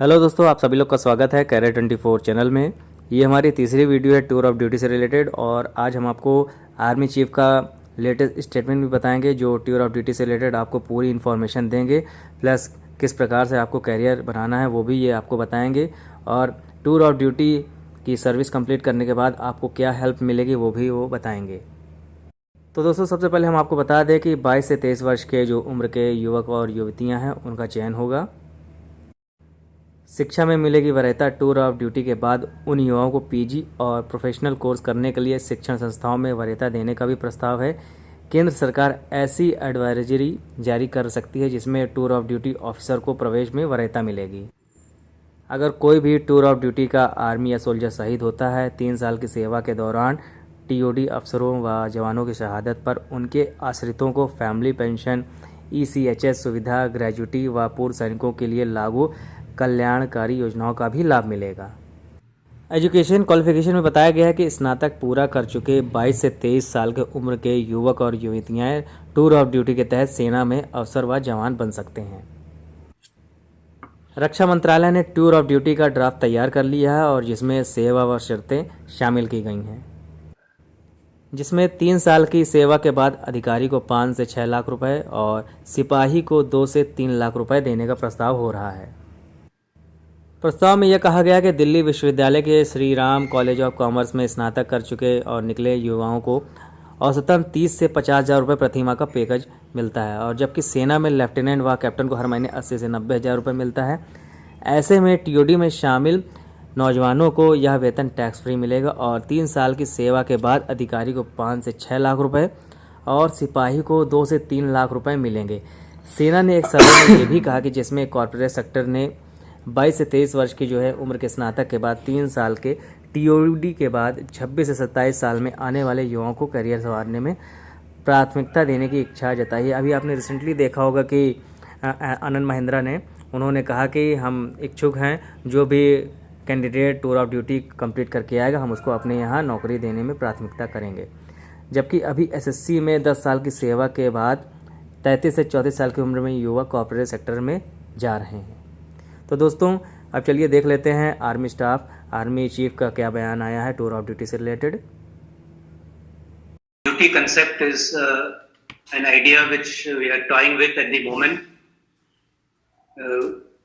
Hello दोस्तों, आप सभी लोग का स्वागत है कैरियर 24 चैनल में। ये हमारी तीसरी वीडियो है टूर ऑफ ड्यूटी से रिलेटेड और आज हम आपको आर्मी चीफ का लेटेस्ट स्टेटमेंट भी बताएंगे जो टूर ऑफ ड्यूटी से रिलेटेड आपको पूरी इन्फॉर्मेशन देंगे। प्लस किस प्रकार से आपको कैरियर बनाना है वो भी ये आपको बताएंगे और टूर ऑफ ड्यूटी की सर्विस कंप्लीट करने के बाद आपको क्या हेल्प मिलेगी वो भी वो बताएंगे। तो दोस्तों, सबसे पहले हम आपको बता दें कि 22 से 23 वर्ष के जो उम्र के युवक और युवतियाँ हैं उनका चयन होगा। शिक्षा में मिलेगी वरीयता। टूर ऑफ ड्यूटी के बाद उन युवाओं को पीजी और प्रोफेशनल कोर्स करने के लिए शिक्षण संस्थाओं में वरीयता देने का भी प्रस्ताव है। केंद्र सरकार ऐसी एडवाइजरी जारी कर सकती है जिसमें टूर ऑफ ड्यूटी ऑफिसर को प्रवेश में वरीयता मिलेगी। अगर कोई भी टूर ऑफ ड्यूटी का आर्मी या सोल्जर शहीद होता है 3 साल की सेवा के दौरान, टीओडी अफसरों व जवानों की शहादत पर उनके आश्रितों को फैमिली पेंशन, ईसीएचएस सुविधा, ग्रेजुटी व पूर्व सैनिकों के लिए लागू कल्याणकारी योजनाओं का भी लाभ मिलेगा। एजुकेशन क्वालिफिकेशन में बताया गया है कि स्नातक पूरा कर चुके 22 से 23 साल के उम्र के युवक और युवतियां टूर ऑफ ड्यूटी के तहत सेना में अफसर व जवान बन सकते हैं। रक्षा मंत्रालय ने टूर ऑफ ड्यूटी का ड्राफ्ट तैयार कर लिया है और जिसमें सेवा व शर्तें शामिल की गई हैं, जिसमें 3 साल की सेवा के बाद अधिकारी को 5 से 6 लाख रुपए और सिपाही को 2 से 3 लाख रुपए देने का प्रस्ताव हो रहा है। प्रस्ताव में यह कहा गया कि दिल्ली विश्वविद्यालय के Shri Ram college of commerce में स्नातक कर चुके और निकले युवाओं को औसतन 30 से 50,000 रुपये प्रति माह का पैकेज मिलता है और जबकि सेना में लेफ्टिनेंट व कैप्टन को हर महीने 80 से 90,000 रुपये मिलता है। ऐसे में टीओडी में शामिल नौजवानों को यह वेतन टैक्स फ्री मिलेगा और 3 साल की सेवा के बाद अधिकारी को 5 से 6 लाख रुपए और सिपाही को 2 से 3 लाख रुपए मिलेंगे। सेना ने एक सर्वे में यह भी कहा कि जिसमें कॉर्पोरेट सेक्टर ने 22 से 23 वर्ष की जो है उम्र के स्नातक के बाद 3 साल के टीओडी के बाद 26 से 27 साल में आने वाले युवाओं को करियर संवारने में प्राथमिकता देने की इच्छा जताई है। अभी आपने रिसेंटली देखा होगा कि आनंद महिंद्रा ने उन्होंने कहा कि हम इच्छुक हैं, जो भी candidate tour of duty complete करके आएगा हम उसको अपने यहाँ नौकरी देने में प्राथमिकता करेंगे। जबकि अभी एसएससी में 10 साल की सेवा के बाद 33 से 34 साल की उम्र में युवा कॉर्पोरेट सेक्टर में जा रहे हैं। तो दोस्तों, अब चलिए देख लेते हैं आर्मी चीफ का क्या बयान आया है टूर ऑफ ड्यूटी से related. Duty concept is an idea which we are toying with at the moment.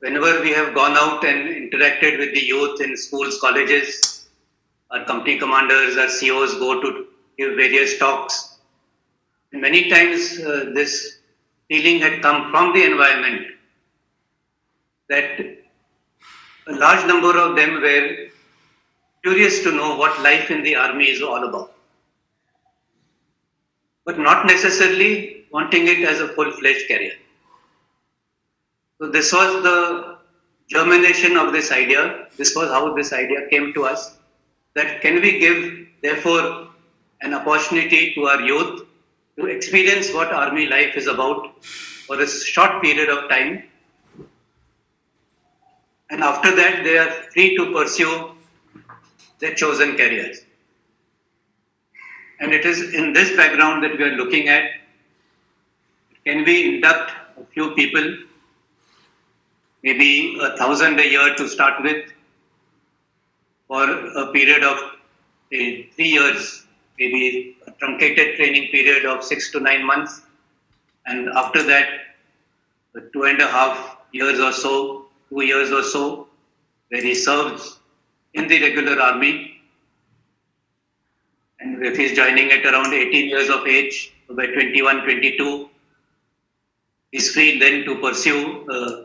Whenever we have gone out and interacted with the youth in schools, colleges, our company commanders, our COs go to give various talks. And many times this feeling had come from the environment that a large number of them were curious to know what life in the army is all about, but not necessarily wanting it as a full-fledged career. So this was the germination of this idea. This was how this idea came to us, that can we give therefore an opportunity to our youth to experience what army life is about for a short period of time, and after that they are free to pursue their chosen careers. And it is in this background that we are looking at, can we induct a few people, maybe 1,000 a year to start with, for a period of 3 years, maybe a truncated training period of 6 to 9 months, and after that 2.5 years or so, 2 years or so, where he serves in the regular army. And if he's joining at around 18 years of age, so by 21, 22, he's free then to pursue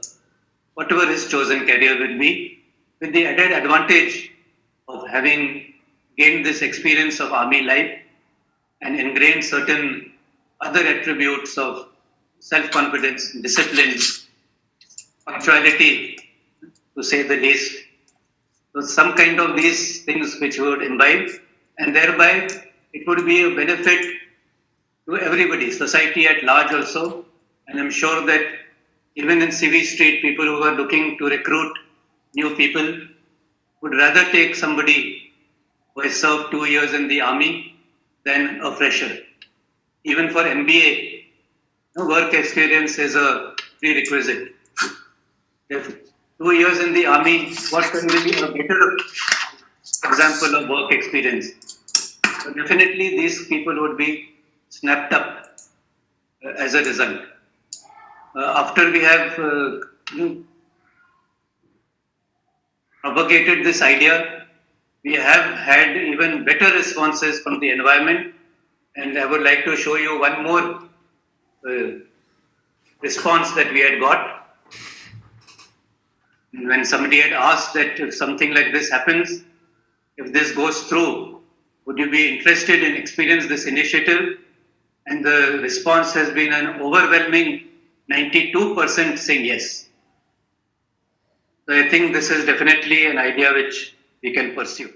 whatever his chosen career will be, with the added advantage of having gained this experience of army life and ingrained certain other attributes of self-confidence, discipline, punctuality, to say the least. So some kind of these things which would imbibe, and thereby it would be a benefit to everybody, society at large also. And I'm sure that even in CV Street, people who are looking to recruit new people would rather take somebody who has served 2 years in the army than a fresher. Even for MBA, work experience is a prerequisite. 2 years in the army, what can be a better example of work experience? So definitely, these people would be snapped up as a result. After we have propagated this idea, we have had even better responses from the environment, and I would like to show you one more response that we had got. When somebody had asked that if something like this happens, if this goes through, would you be interested in experience this initiative? And the response has been an overwhelming 92% saying yes. So I think this is definitely an idea which we can pursue.